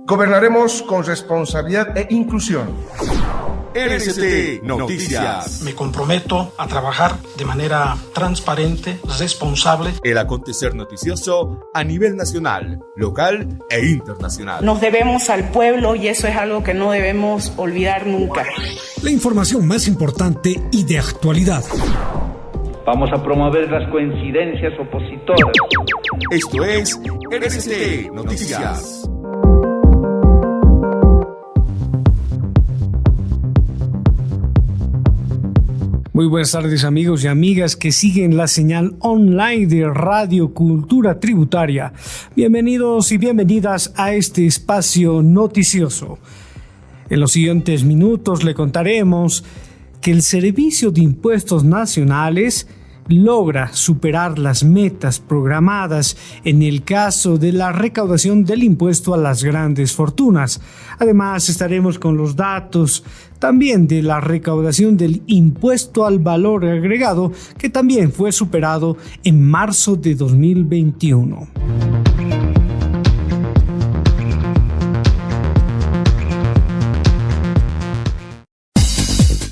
Gobernaremos con responsabilidad e inclusión. RCT Noticias. Me comprometo a trabajar de manera transparente, responsable. El acontecer noticioso a nivel nacional, local e internacional. Nos debemos al pueblo y eso es algo que no debemos olvidar nunca. La información más importante y de actualidad. Vamos a promover las coincidencias opositoras. Esto es RCT Noticias. Muy buenas tardes, amigos y amigas que siguen la señal online de Radio Cultura Tributaria. Bienvenidos y bienvenidas a este espacio noticioso. En los siguientes minutos le contaremos que el Servicio de Impuestos Nacionales logra superar las metas programadas en el caso de la recaudación del impuesto a las grandes fortunas. Además, estaremos con los datos también de la recaudación del impuesto al valor agregado, que también fue superado en marzo de 2021.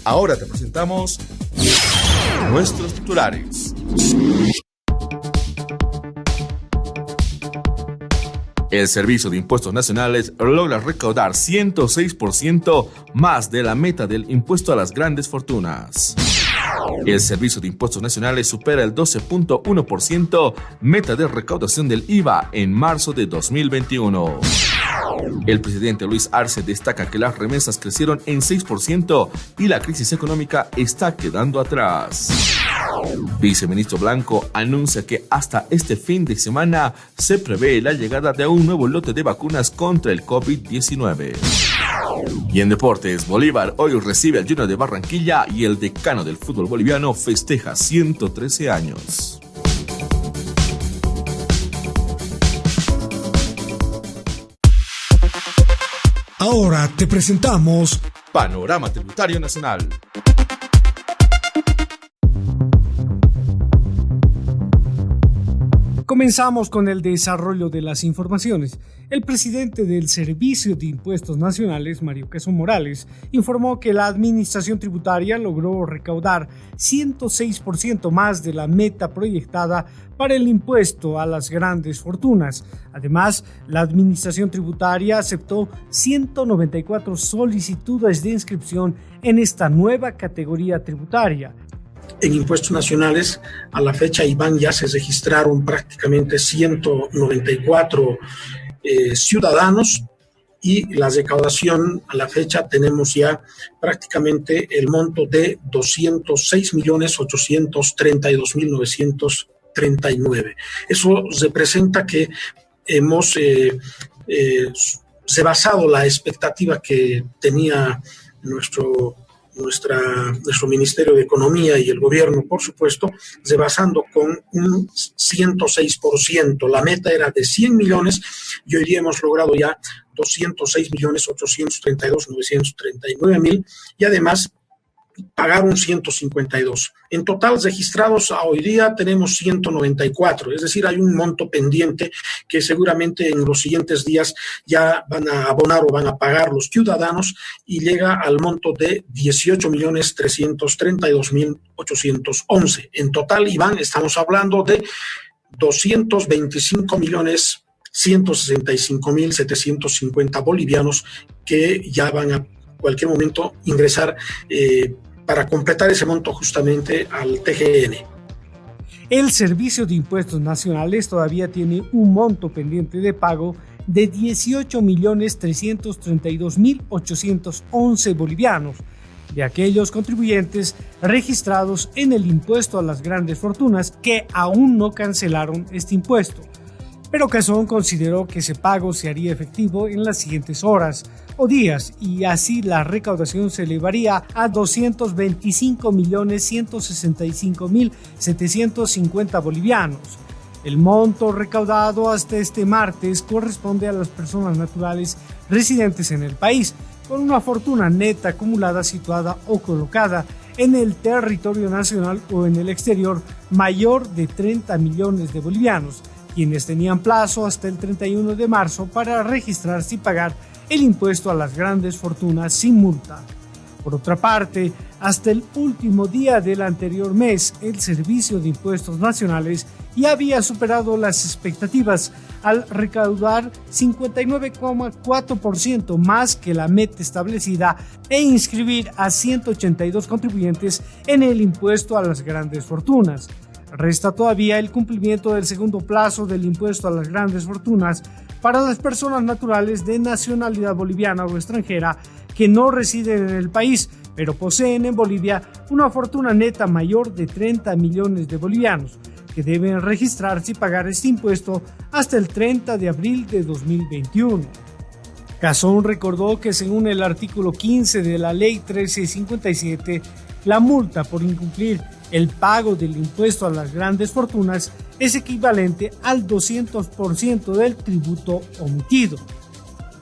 Ahora te presentamos nuestros titulares. El Servicio de Impuestos Nacionales logra recaudar 106% más de la meta del impuesto a las grandes fortunas. El Servicio de Impuestos Nacionales supera el 12.1% meta de recaudación del IVA en marzo de 2021. El presidente Luis Arce destaca que las remesas crecieron en 6% y la crisis económica está quedando atrás. Viceministro Blanco anuncia que hasta este fin de semana se prevé la llegada de un nuevo lote de vacunas contra el COVID-19. Y en deportes, Bolívar hoy recibe al Junior de Barranquilla y el decano del fútbol boliviano festeja 113 años. Ahora te presentamos Panorama Tributario Nacional. Comenzamos con el desarrollo de las informaciones. El presidente del Servicio de Impuestos Nacionales, Mario Queso Morales, informó que la administración tributaria logró recaudar 106% más de la meta proyectada para el impuesto a las grandes fortunas. Además, la administración tributaria aceptó 194 solicitudes de inscripción en esta nueva categoría tributaria. En impuestos nacionales, a la fecha, Iván, ya se registraron prácticamente 194 ciudadanos y la recaudación a la fecha tenemos ya prácticamente el monto de 206.832.939. Eso representa que hemos rebasado la expectativa que tenía nuestro Ministerio de Economía y el gobierno, por supuesto, rebasando con un 106%. La meta era de 100 millones y hoy día hemos logrado ya 206.832.939 y además pagaron 152. En total registrados a hoy día tenemos 194, es decir, hay un monto pendiente que seguramente en los siguientes días ya van a abonar o van a pagar los ciudadanos y llega al monto de 18.332.811. En total, Iván, estamos hablando de 225.165.750 bolivianos que ya van a cualquier momento ingresar para completar ese monto justamente al TGN. El Servicio de Impuestos Nacionales todavía tiene un monto pendiente de pago de 18.332.811 bolivianos de aquellos contribuyentes registrados en el impuesto a las grandes fortunas que aún no cancelaron este impuesto. Pero Cazón consideró que ese pago se haría efectivo en las siguientes horas o días y así la recaudación se elevaría a 225.165.750 bolivianos. El monto recaudado hasta este martes corresponde a las personas naturales residentes en el país, con una fortuna neta acumulada situada o colocada en el territorio nacional o en el exterior mayor de 30 millones de bolivianos. quienes tenían plazo hasta el 31 de marzo para registrarse y pagar el impuesto a las grandes fortunas sin multa. Por otra parte, hasta el último día del anterior mes, el Servicio de Impuestos Nacionales ya había superado las expectativas al recaudar 59,4% más que la meta establecida e inscribir a 182 contribuyentes en el impuesto a las grandes fortunas. Resta todavía el cumplimiento del segundo plazo del impuesto a las grandes fortunas para las personas naturales de nacionalidad boliviana o extranjera que no residen en el país, pero poseen en Bolivia una fortuna neta mayor de 30 millones de bolivianos, que deben registrarse y pagar este impuesto hasta el 30 de abril de 2021. Cazón recordó que según el artículo 15 de la Ley 1357, la multa por incumplir el pago del impuesto a las grandes fortunas es equivalente al 200% del tributo omitido.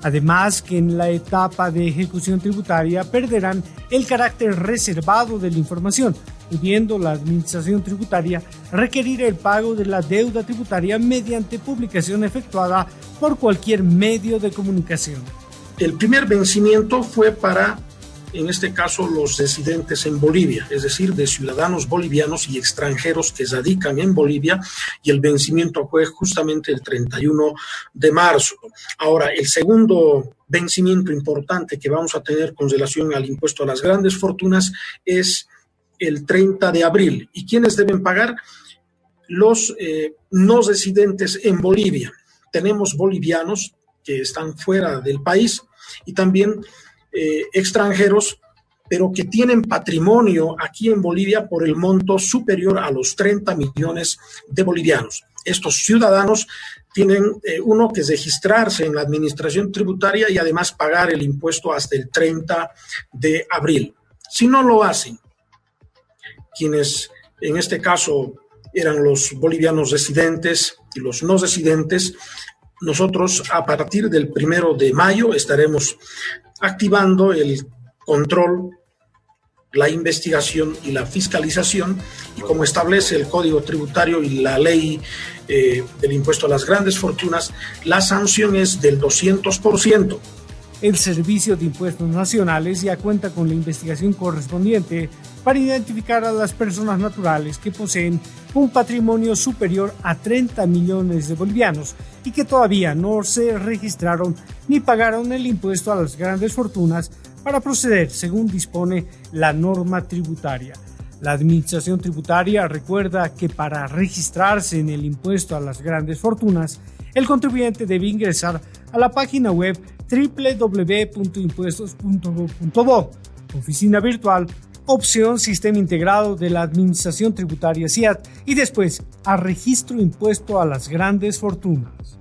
Además, que en la etapa de ejecución tributaria perderán el carácter reservado de la información, pudiendo la Administración Tributaria requerir el pago de la deuda tributaria mediante publicación efectuada por cualquier medio de comunicación. El primer vencimiento fue para, en este caso, los residentes en Bolivia, es decir, de ciudadanos bolivianos y extranjeros que radican en Bolivia, y el vencimiento fue justamente el 31 de marzo. Ahora, el segundo vencimiento importante que vamos a tener con relación al impuesto a las grandes fortunas es el 30 de abril. ¿Y quiénes deben pagar? Los no residentes en Bolivia. Tenemos bolivianos que están fuera del país y también extranjeros, pero que tienen patrimonio aquí en Bolivia por el monto superior a los 30 millones de bolivianos. Estos ciudadanos tienen uno que registrarse en la Administración Tributaria y además pagar el impuesto hasta el 30 de abril. Si no lo hacen, quienes en este caso eran los bolivianos residentes y los no residentes, nosotros a partir del 1 de mayo estaremos activando el control, la investigación y la fiscalización, y como establece el Código Tributario y la ley del impuesto a las grandes fortunas, la sanción es del 200%. El Servicio de Impuestos Nacionales ya cuenta con la investigación correspondiente para identificar a las personas naturales que poseen un patrimonio superior a 30 millones de bolivianos y que todavía no se registraron ni pagaron el impuesto a las grandes fortunas para proceder según dispone la norma tributaria. La Administración Tributaria recuerda que para registrarse en el impuesto a las grandes fortunas, el contribuyente debe ingresar a la página web www.impuestos.gov.bo, oficina virtual, opción Sistema Integrado de la Administración Tributaria SIAT y después a Registro Impuesto a las Grandes Fortunas.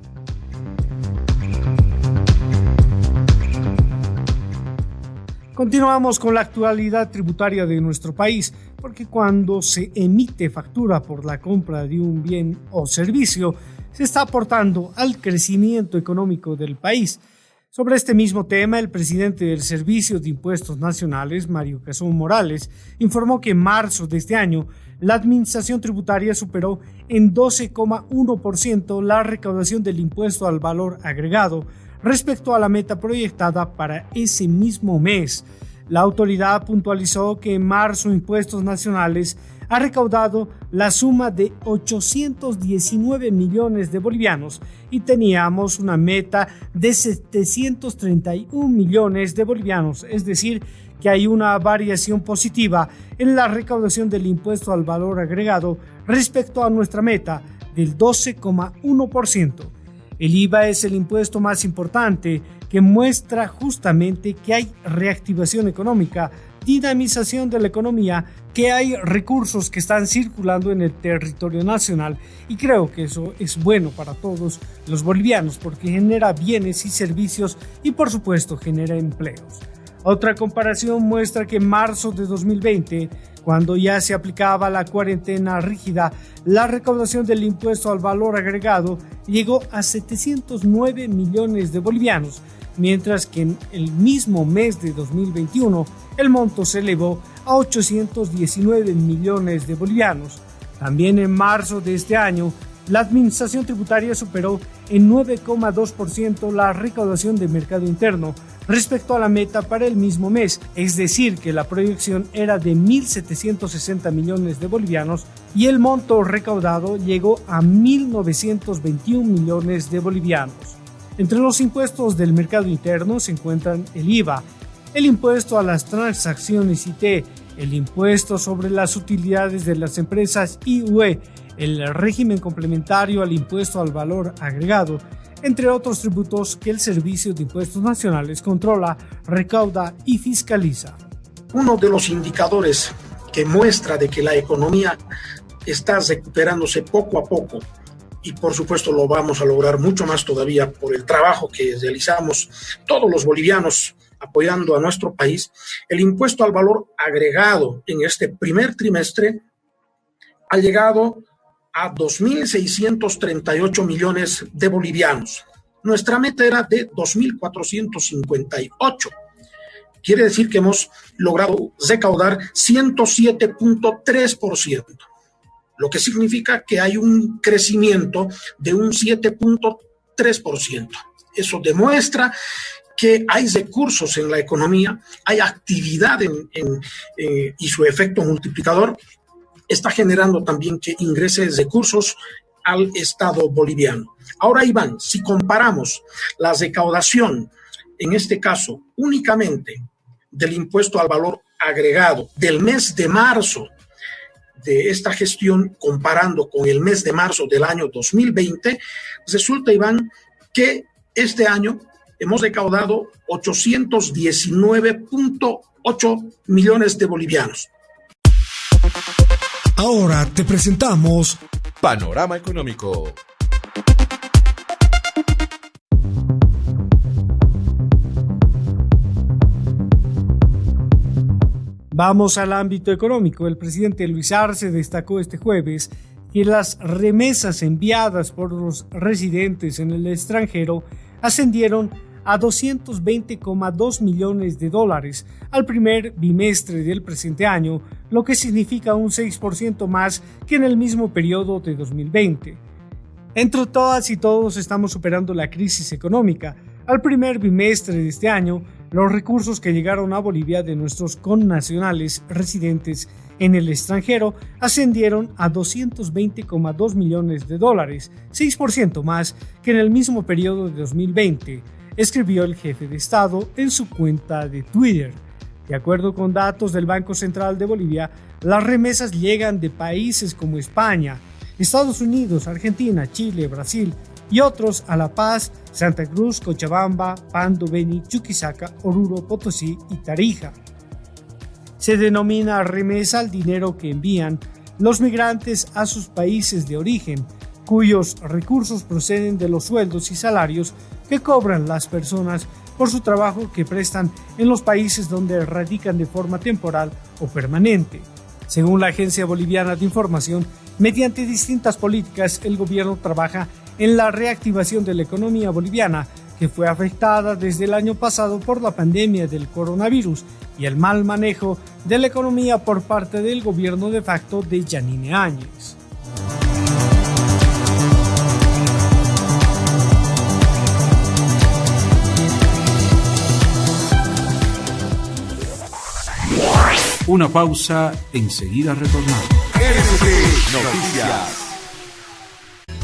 Continuamos con la actualidad tributaria de nuestro país, porque cuando se emite factura por la compra de un bien o servicio, se está aportando al crecimiento económico del país. Sobre este mismo tema, el presidente del Servicio de Impuestos Nacionales, Mario Cazón Morales, informó que en marzo de este año la Administración Tributaria superó en 12,1% la recaudación del impuesto al valor agregado respecto a la meta proyectada para ese mismo mes. La autoridad puntualizó que en marzo Impuestos Nacionales ha recaudado la suma de 819 millones de bolivianos y teníamos una meta de 731 millones de bolivianos, es decir, que hay una variación positiva en la recaudación del impuesto al valor agregado respecto a nuestra meta del 12,1%. El IVA es el impuesto más importante que muestra justamente que hay reactivación económica, dinamización de la economía, que hay recursos que están circulando en el territorio nacional, y creo que eso es bueno para todos los bolivianos porque genera bienes y servicios y por supuesto genera empleos. Otra comparación muestra que en marzo de 2020, cuando ya se aplicaba la cuarentena rígida, la recaudación del impuesto al valor agregado llegó a 709 millones de bolivianos, mientras que en el mismo mes de 2021 el monto se elevó a 819 millones de bolivianos. También en marzo de este año, La administración tributaria superó en 9,2% la recaudación de mercado interno respecto a la meta para el mismo mes, es decir, que la proyección era de 1.760 millones de bolivianos y el monto recaudado llegó a 1.921 millones de bolivianos. Entre los impuestos del mercado interno se encuentran el IVA, el impuesto a las transacciones IT, el impuesto sobre las utilidades de las empresas IUE, el régimen complementario al impuesto al valor agregado, entre otros tributos que el Servicio de Impuestos Nacionales controla, recauda y fiscaliza. Uno de los indicadores que muestra de que la economía está recuperándose poco a poco, y por supuesto lo vamos a lograr mucho más todavía por el trabajo que realizamos todos los bolivianos apoyando a nuestro país, el impuesto al valor agregado en este primer trimestre ha llegado a 2.638 millones de bolivianos. Nuestra meta era de 2.458. Quiere decir que hemos logrado recaudar 107.3%, lo que significa que hay un crecimiento de un 7.3%. Eso demuestra que hay recursos en la economía, hay actividad y su efecto multiplicador está generando también que ingrese recursos al Estado boliviano. Ahora, Iván, si comparamos la recaudación, en este caso, únicamente del impuesto al valor agregado del mes de marzo de esta gestión, comparando con el mes de marzo del año 2020, resulta, Iván, que este año hemos recaudado 819.8 millones de bolivianos. Ahora te presentamos Panorama Económico. Vamos al ámbito económico. El presidente Luis Arce destacó este jueves que las remesas enviadas por los residentes en el extranjero ascendieron a 220,2 millones de dólares al primer bimestre del presente año, lo que significa un 6% más que en el mismo periodo de 2020. Entre todas y todos estamos superando la crisis económica. Al primer bimestre de este año, los recursos que llegaron a Bolivia de nuestros connacionales residentes en el extranjero ascendieron a 220,2 millones de dólares, 6% más que en el mismo periodo de 2020, escribió el jefe de Estado en su cuenta de Twitter. De acuerdo con datos del Banco Central de Bolivia, las remesas llegan de países como España, Estados Unidos, Argentina, Chile, Brasil y otros a La Paz, Santa Cruz, Cochabamba, Pando, Beni, Chuquisaca, Oruro, Potosí y Tarija. Se denomina remesa al dinero que envían los migrantes a sus países de origen, cuyos recursos proceden de los sueldos y salarios que cobran las personas por su trabajo que prestan en los países donde radican de forma temporal o permanente. Según la Agencia Boliviana de Información, mediante distintas políticas, el gobierno trabaja en la reactivación de la economía boliviana, que fue afectada desde el año pasado por la pandemia del coronavirus y el mal manejo de la economía por parte del gobierno de facto de Yanine Áñez. una pausa, enseguida retornamos. Noticias.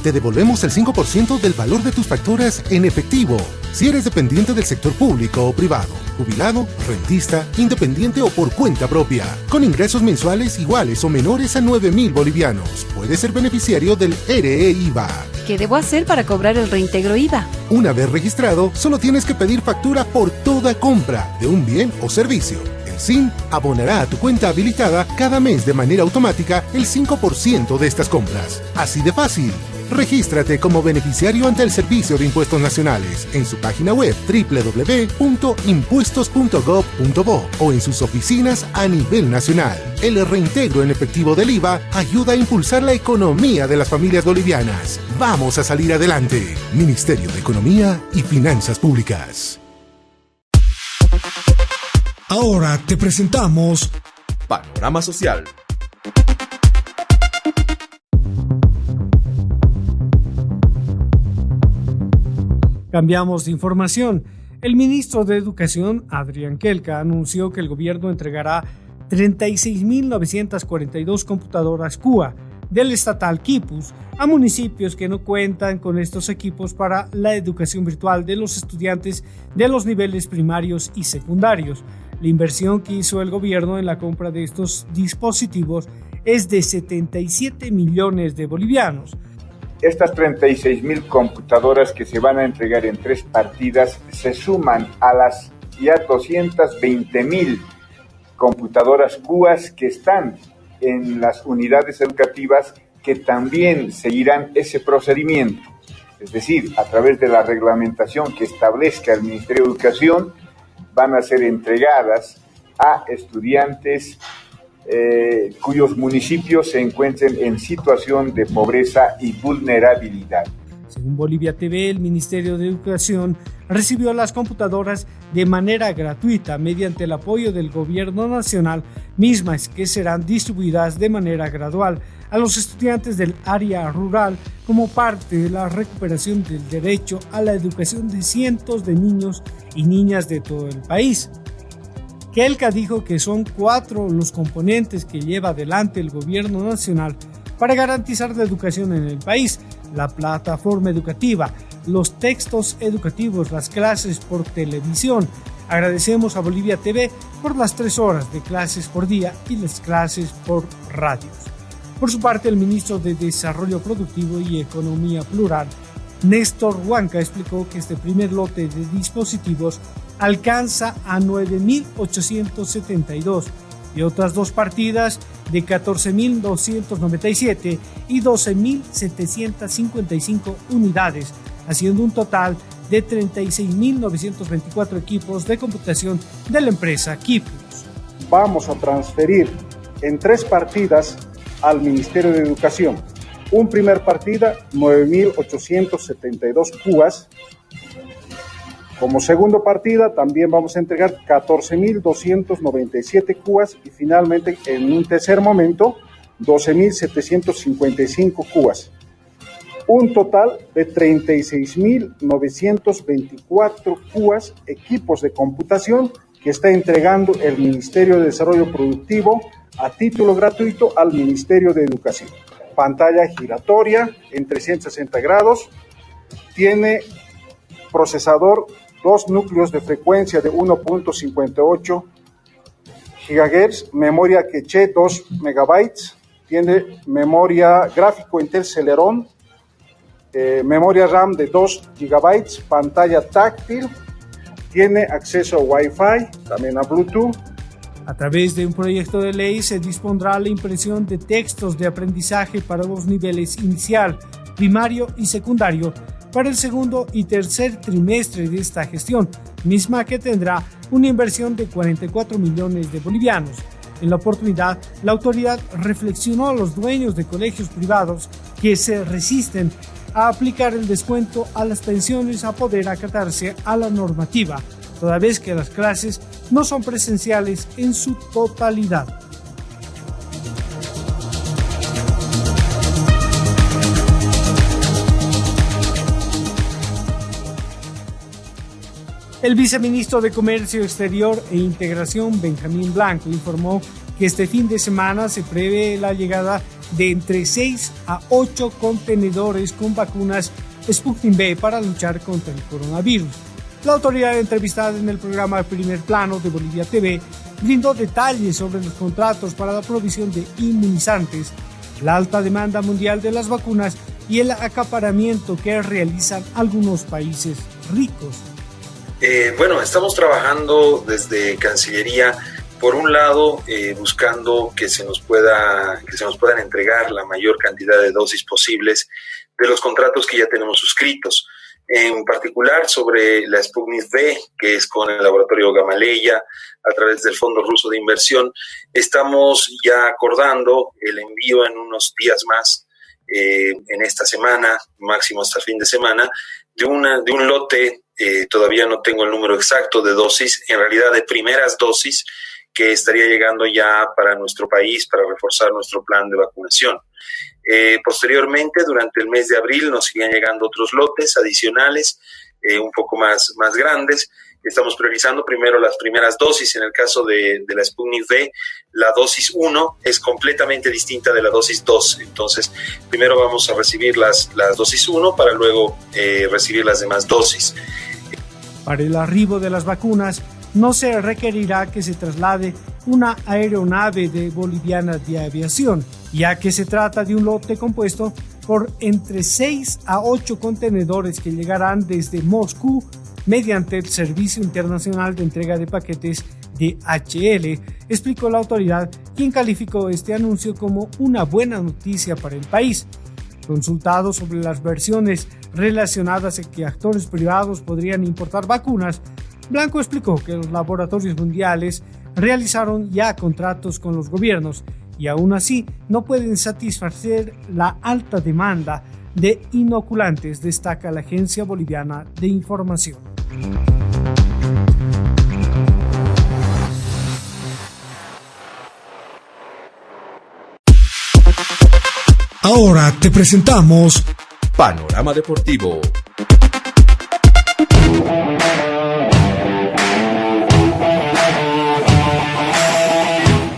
Te devolvemos el 5% del valor de tus facturas en efectivo. Si eres dependiente del sector público o privado, jubilado, rentista, independiente o por cuenta propia, con ingresos mensuales iguales o menores a 9.000 bolivianos, puedes ser beneficiario del RE-IVA. ¿Qué debo hacer para cobrar el reintegro IVA? Una vez registrado, solo tienes que pedir factura por toda compra de un bien o servicio. El SIN abonará a tu cuenta habilitada cada mes de manera automática el 5% de estas compras. Así de fácil. Regístrate como beneficiario ante el Servicio de Impuestos Nacionales en su página web www.impuestos.gov.bo o en sus oficinas a nivel nacional. El reintegro en efectivo del IVA ayuda a impulsar la economía de las familias bolivianas. ¡Vamos a salir adelante! Ministerio de Economía y Finanzas Públicas. Ahora te presentamos Panorama Social. Cambiamos de información. El ministro de Educación, Adrián Kelka, anunció que el gobierno entregará 36.942 computadoras CUA del estatal Quipus a municipios que no cuentan con estos equipos para la educación virtual de los estudiantes de los niveles primarios y secundarios. La inversión que hizo el gobierno en la compra de estos dispositivos es de 77 millones de bolivianos. Estas 36.000 computadoras que se van a entregar en 3 partidas se suman a las ya 220.000 computadoras CUAS que están en las unidades educativas, que también seguirán ese procedimiento. Es decir, a través de la reglamentación que establezca el Ministerio de Educación, van a ser entregadas a estudiantes cuyos municipios se encuentren en situación de pobreza y vulnerabilidad. Según Bolivia TV, el Ministerio de Educación recibió las computadoras de manera gratuita mediante el apoyo del Gobierno Nacional, mismas que serán distribuidas de manera gradual a los estudiantes del área rural como parte de la recuperación del derecho a la educación de cientos de niños y niñas de todo el país. Kelka dijo que son 4 los componentes que lleva adelante el Gobierno Nacional para garantizar la educación en el país: la plataforma educativa, los textos educativos, las clases por televisión. Agradecemos a Bolivia TV por las 3 horas de clases por día y las clases por radios. Por su parte, el ministro de Desarrollo Productivo y Economía Plural, Néstor Huanca, explicó que este primer lote de dispositivos alcanza a 9.872 y otras 2 partidas de 14.297 y 12.755 unidades, haciendo un total de 36.924 equipos de computación de la empresa Quipus. Vamos a transferir en 3 partidas al Ministerio de Educación. Un primer partida, 9.872 CUAS. Como segundo partida, también vamos a entregar 14.297 CUAS y finalmente, en un tercer momento, 12.755 CUAS. Un total de 36.924 CUAS, equipos de computación, que está entregando el Ministerio de Desarrollo Productivo a título gratuito al Ministerio de Educación. Pantalla giratoria en 360 grados, tiene procesador 2 núcleos de frecuencia de 1.58 GHz, memoria caché 2 MB, tiene memoria gráfico Intel Celeron, memoria RAM de 2 GB, pantalla táctil, tiene acceso a Wi-Fi, también a Bluetooth. A través de un proyecto de ley se dispondrá la impresión de textos de aprendizaje para los niveles inicial, primario y secundario para el segundo y tercer trimestre de esta gestión, misma que tendrá una inversión de 44 millones de bolivianos. En la oportunidad, la autoridad reflexionó a los dueños de colegios privados que se resisten a aplicar el descuento a las pensiones a poder acatarse a la normativa, toda vez que las clases no son presenciales en su totalidad. El viceministro de Comercio Exterior e Integración, Benjamín Blanco, informó que este fin de semana se prevé la llegada de entre 6 a 8 contenedores con vacunas Sputnik V para luchar contra el coronavirus. La autoridad entrevistada en el programa Primer Plano de Bolivia TV brindó detalles sobre los contratos para la provisión de inmunizantes, la alta demanda mundial de las vacunas y el acaparamiento que realizan algunos países ricos. Estamos trabajando desde Cancillería, por un lado, buscando que se nos puedan entregar la mayor cantidad de dosis posibles de los contratos que ya tenemos suscritos. En particular sobre la Sputnik V, que es con el laboratorio Gamaleya, a través del Fondo Ruso de Inversión, estamos ya acordando el envío en unos días más, en esta semana, máximo hasta el fin de semana, de un lote, todavía no tengo el número exacto de dosis, en realidad de primeras dosis, que estaría llegando ya para nuestro país para reforzar nuestro plan de vacunación. Posteriormente, durante el mes de abril, nos siguen llegando otros lotes adicionales un poco más grandes. Estamos priorizando primero las primeras dosis. En el caso de la Sputnik V, la dosis 1 es completamente distinta de la dosis 2. Entonces, primero vamos a recibir las dosis 1 para luego recibir las demás dosis. Para el arribo de las vacunas, no se requerirá que se traslade una aeronave boliviana de aviación, ya que se trata de un lote compuesto por entre 6 a 8 contenedores que llegarán desde Moscú mediante el Servicio Internacional de Entrega de Paquetes DHL, explicó la autoridad, quien calificó este anuncio como una buena noticia para el país. Consultado sobre las versiones relacionadas a que actores privados podrían importar vacunas, Blanco explicó que los laboratorios mundiales realizaron ya contratos con los gobiernos y aún así no pueden satisfacer la alta demanda de inoculantes, destaca la Agencia Boliviana de Información. Ahora te presentamos Panorama Deportivo.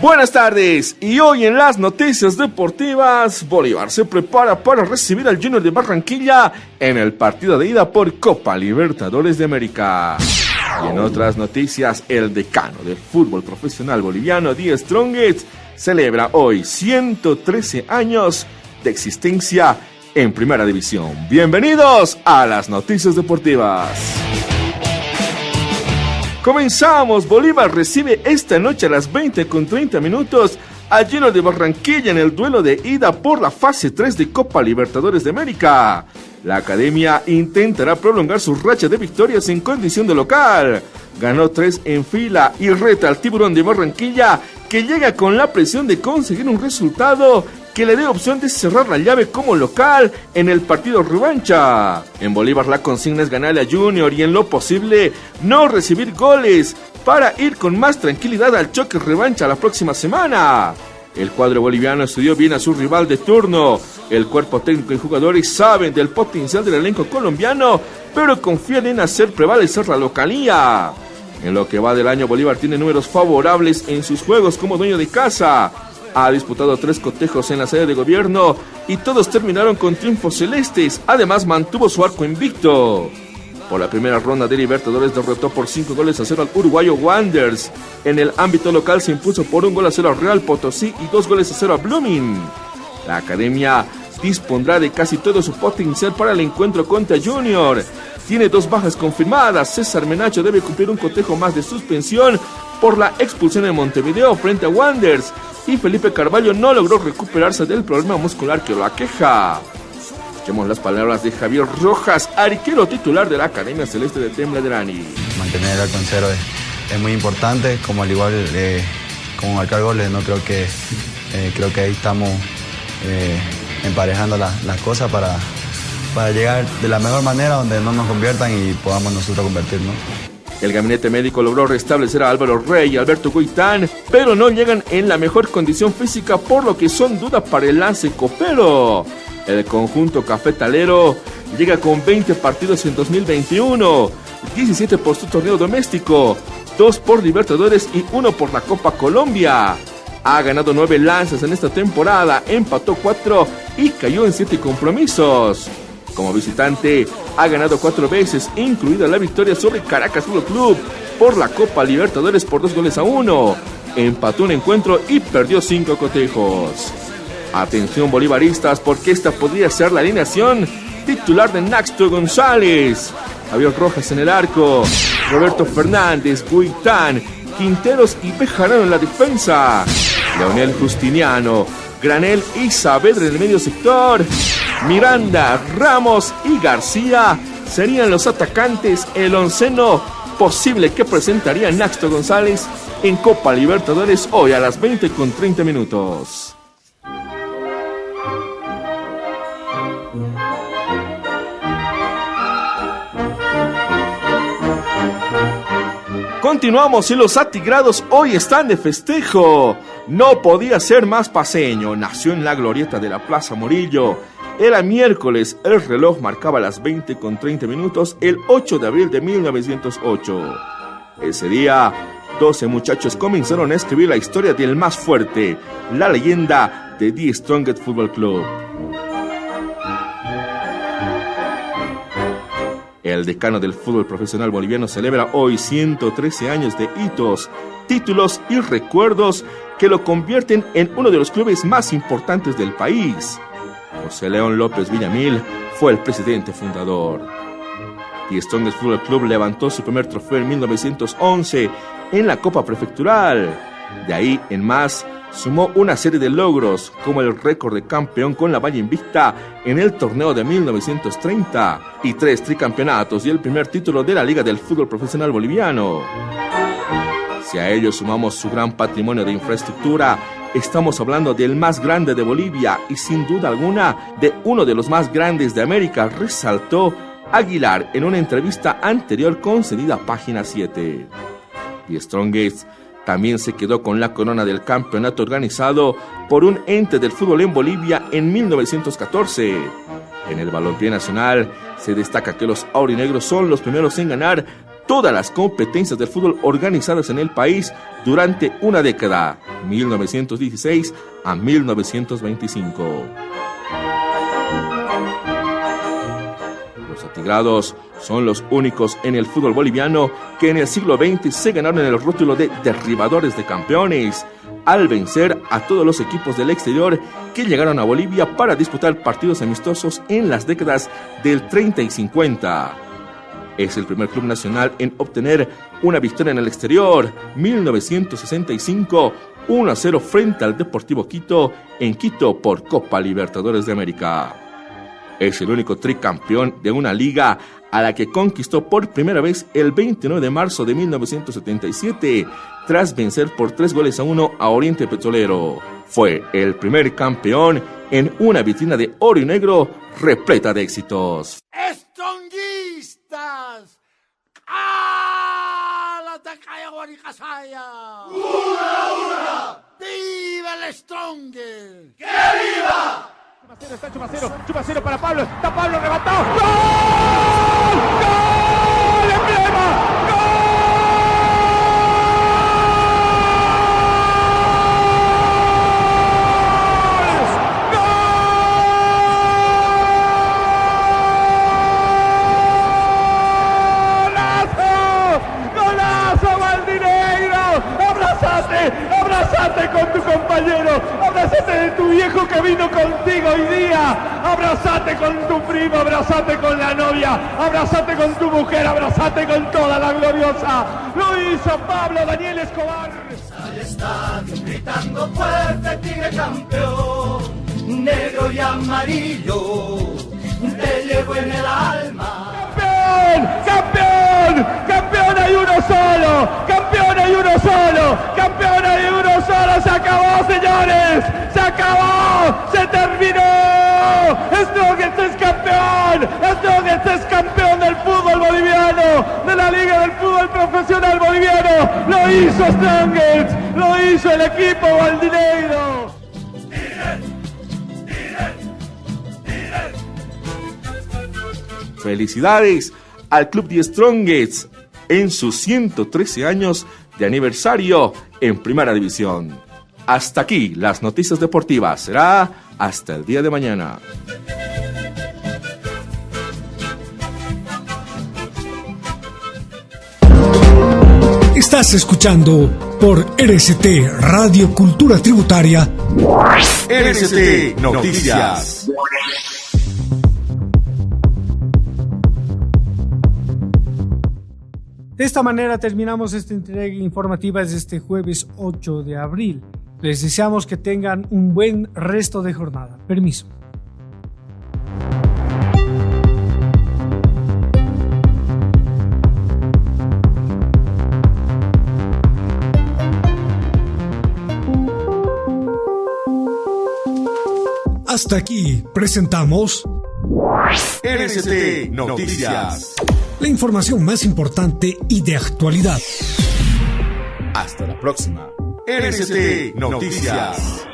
Buenas tardes, y hoy en las noticias deportivas, Bolívar se prepara para recibir al Junior de Barranquilla en el partido de ida por Copa Libertadores de América. Y en otras noticias, el decano del fútbol profesional boliviano, The Strongest, celebra hoy 113 años de existencia en Primera División. Bienvenidos a las noticias deportivas. Comenzamos. Bolívar recibe esta noche a las 20:30 al Junior de Barranquilla en el duelo de ida por la fase 3 de Copa Libertadores de América. La academia intentará prolongar su racha de victorias en condición de local. Ganó 3 en fila y reta al Tiburón de Barranquilla, que llega con la presión de conseguir un resultado que le dé opción de cerrar la llave como local en el partido revancha. En Bolívar la consigna es ganarle a Junior y en lo posible no recibir goles para ir con más tranquilidad al choque revancha la próxima semana. El cuadro boliviano estudió bien a su rival de turno. El cuerpo técnico y jugadores saben del potencial del elenco colombiano, pero confían en hacer prevalecer la localía. En lo que va del año, Bolívar tiene números favorables en sus juegos como dueño de casa. Ha disputado 3 cotejos en la sede de gobierno y todos terminaron con triunfos celestes. Además, mantuvo su arco invicto. Por la primera ronda de Libertadores derrotó por 5-0 al uruguayo Wanderers. En el ámbito local se impuso por 1-0 al Real Potosí y 2-0 a Blooming. La academia dispondrá de casi todo su potencial para el encuentro contra Junior. Tiene 2 bajas confirmadas. César Menacho debe cumplir un cotejo más de suspensión por la expulsión en Montevideo frente a Wanderers. Y Felipe Carvalho no logró recuperarse del problema muscular que lo aqueja. Escuchemos las palabras de Javier Rojas, arquero titular de la Academia Celeste de Tembladerani. Mantener el arco en cero es muy importante, como al igual como marcar goles. No creo que ahí estamos emparejando las cosas para llegar de la mejor manera donde no nos conviertan y podamos nosotros convertirnos. El gabinete médico logró restablecer a Álvaro Rey y Alberto Guitán, pero no llegan en la mejor condición física, por lo que son duda para el lance copero. El conjunto cafetalero llega con 20 partidos en 2021, 17 por su torneo doméstico, 2 por Libertadores y 1 por la Copa Colombia. Ha ganado 9 lances en esta temporada, empató 4 y cayó en 7 compromisos. Como visitante, ha ganado 4 veces, incluida la victoria sobre Caracas Fútbol Club por la Copa Libertadores por 2-1. Empató un encuentro y perdió 5 cotejos. Atención bolivaristas, porque esta podría ser la alineación titular de Naxto González. Javier Rojas en el arco, Roberto Fernández, Guitán, Quinteros y Bejarano en la defensa. Leonel Justiniano, Granel y Saavedra en el medio sector. Miranda, Ramos y García serían los atacantes. El onceno posible que presentaría Naxto González en Copa Libertadores hoy a las 20:30. Continuamos y los atigrados hoy están de festejo. No podía ser más paseño. Nació en la glorieta de la Plaza Morillo Era miércoles, el reloj marcaba las 20:30 el 8 de abril de 1908. Ese día, 12 muchachos comenzaron a escribir la historia del más fuerte, la leyenda de The Strongest Football Club. El decano del fútbol profesional boliviano celebra hoy 113 años de hitos, títulos y recuerdos que lo convierten en uno de los clubes más importantes del país. José León López Villamil fue el presidente fundador. The Strongest Football Club levantó su primer trofeo en 1911 en la Copa Prefectural. De ahí en más, sumó una serie de logros, como el récord de campeón con la valla invicta en el torneo de 1930 y 3 tricampeonatos y el primer título de la Liga del Fútbol Profesional Boliviano. Si a ello sumamos su gran patrimonio de infraestructura, estamos hablando del más grande de Bolivia y sin duda alguna de uno de los más grandes de América, resaltó Aguilar en una entrevista anterior concedida a Página 7. The Strongest también se quedó con la corona del campeonato organizado por un ente del fútbol en Bolivia en 1914. En el balompié nacional se destaca que los aurinegros son los primeros en ganar todas las competencias del fútbol organizadas en el país durante una década, 1916 a 1925. Los atigrados son los únicos en el fútbol boliviano que en el siglo XX se ganaron el rótulo de derribadores de campeones, al vencer a todos los equipos del exterior que llegaron a Bolivia para disputar partidos amistosos en las décadas del 30 y 50. Es el primer club nacional en obtener una victoria en el exterior, 1965, 1-0 frente al Deportivo Quito en Quito por Copa Libertadores de América. Es el único tricampeón de una liga a la que conquistó por primera vez el 29 de marzo de 1977, tras vencer por 3-1 a Oriente Petrolero. Fue el primer campeón en una vitrina de oro y negro repleta de éxitos. ¡Estronguistas! ¡Ah! ¡La Tacaya Guaricasaya! ¡Una! ¡Viva el Strongest! ¡Que viva! Está Chumacero para Pablo, está Pablo rematado. ¡Gol! ¡Gol! ¡Emblema! ¡Gol! Abrázate con tu compañero, abrázate de tu viejo que vino contigo hoy día, abrázate con tu primo, abrázate con la novia, abrázate con tu mujer, abrázate con toda la gloriosa. Lo hizo Pablo Daniel Escobar. Al estadio gritando fuerte, Tigre campeón, negro y amarillo, te llevo en el alma. ¡Campeón! ¡Campeón! ¡Campeón hay uno solo! ¡Campeón hay uno solo! ¡Campeón hay uno solo! ¡Se acabó, señores! ¡Se acabó! ¡Se terminó! ¡Strongest es campeón! ¡Strongest es campeón del fútbol boliviano! ¡De la Liga del Fútbol Profesional Boliviano! ¡Lo hizo Strongest! ¡Lo hizo el equipo Valdineiro! Felicidades al Club The Strongest en sus 113 años de aniversario en Primera División. Hasta aquí las noticias deportivas. Será hasta el día de mañana. Estás escuchando por RST Radio Cultura Tributaria. RST Noticias. De esta manera terminamos esta entrega informativa de este jueves 8 de abril. Les deseamos que tengan un buen resto de jornada. Permiso. Hasta aquí presentamos RST Noticias. La información más importante y de actualidad. Hasta la próxima. RST Noticias.